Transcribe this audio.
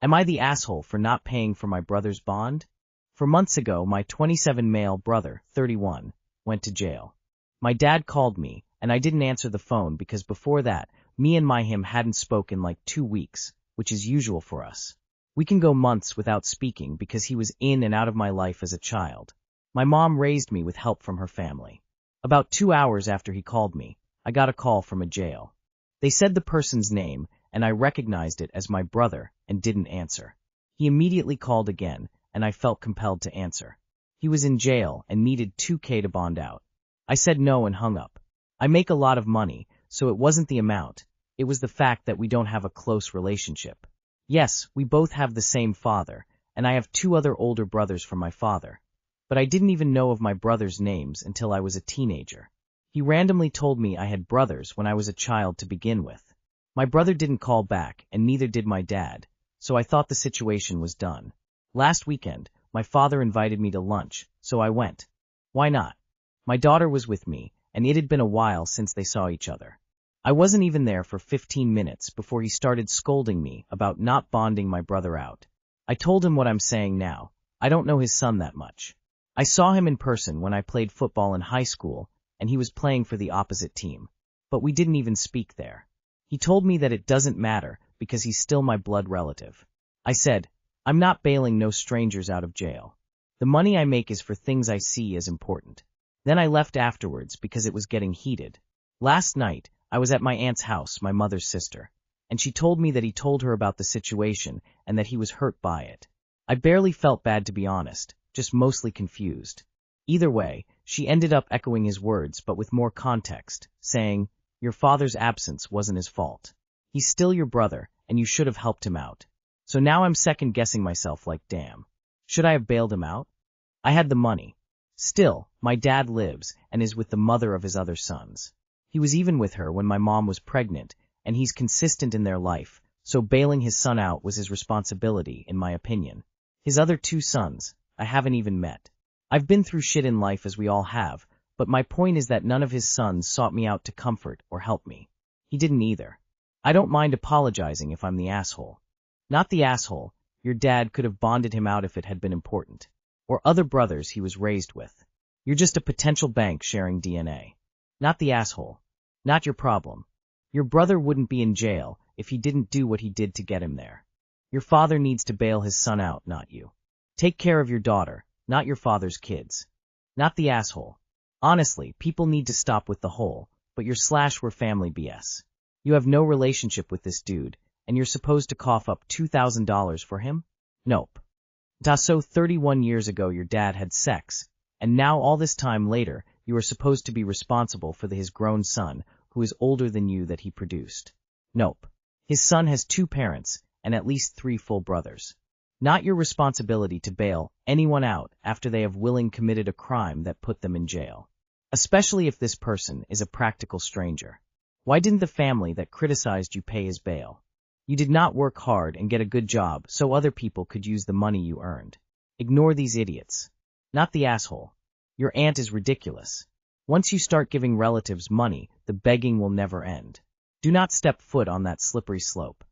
Am I the asshole for not paying for my brother's bond? For months ago, my 27 male brother, 31, went to jail. My dad called me, and I didn't answer the phone because before that, me and him hadn't spoken like 2 weeks, which is usual for us. We can go months without speaking because he was in and out of my life as a child. My mom raised me with help from her family. About 2 hours after he called me, I got a call from a jail. They said the person's name, and I recognized it as my brother and didn't answer. He immediately called again, and I felt compelled to answer. He was in jail and needed $2,000 to bond out. I said no and hung up. I make a lot of money, so it wasn't the amount, it was the fact that we don't have a close relationship. Yes, we both have the same father, and I have 2 other older brothers from my father, but I didn't even know of my brothers' names until I was a teenager. He randomly told me I had brothers when I was a child to begin with. My brother didn't call back, and neither did my dad, so I thought the situation was done. Last weekend, my father invited me to lunch, so I went. Why not? My daughter was with me, and it had been a while since they saw each other. I wasn't even there for 15 minutes before he started scolding me about not bonding my brother out. I told him what I'm saying now. I don't know his son that much. I saw him in person when I played football in high school, and he was playing for the opposite team. But we didn't even speak there. He told me that it doesn't matter because he's still my blood relative. I said, I'm not bailing no strangers out of jail. The money I make is for things I see as important. Then I left afterwards because it was getting heated. Last night, I was at my aunt's house, my mother's sister, and she told me that he told her about the situation and that he was hurt by it. I barely felt bad to be honest, just mostly confused. Either way, she ended up echoing his words but with more context, saying, your father's absence wasn't his fault. He's still your brother, and you should have helped him out. So now I'm second-guessing myself like, damn. Should I have bailed him out? I had the money. Still, my dad lives and is with the mother of his other sons. He was even with her when my mom was pregnant, and he's consistent in their life, so bailing his son out was his responsibility, in my opinion. His other 2 sons, I haven't even met. I've been through shit in life as we all have, but my point is that none of his sons sought me out to comfort or help me. He didn't either. I don't mind apologizing if I'm the asshole. Not the asshole, your dad could have bonded him out if it had been important. Or other brothers he was raised with. You're just a potential bank sharing DNA. Not the asshole. Not your problem. Your brother wouldn't be in jail if he didn't do what he did to get him there. Your father needs to bail his son out, not you. Take care of your daughter, not your father's kids. Not the asshole. Honestly, people need to stop with the whole, but we're family BS. You have no relationship with this dude, and you're supposed to cough up $2,000 for him? Nope. So 31 years ago your dad had sex, and now all this time later you are supposed to be responsible for his grown son, who is older than you that he produced. Nope. His son has 2 parents, and at least 3 full brothers. Not your responsibility to bail anyone out after they have willingly committed a crime that put them in jail. Especially if this person is a practical stranger. Why didn't the family that criticized you pay his bail? You did not work hard and get a good job so other people could use the money you earned. Ignore these idiots. Not the asshole. Your aunt is ridiculous. Once you start giving relatives money, the begging will never end. Do not step foot on that slippery slope.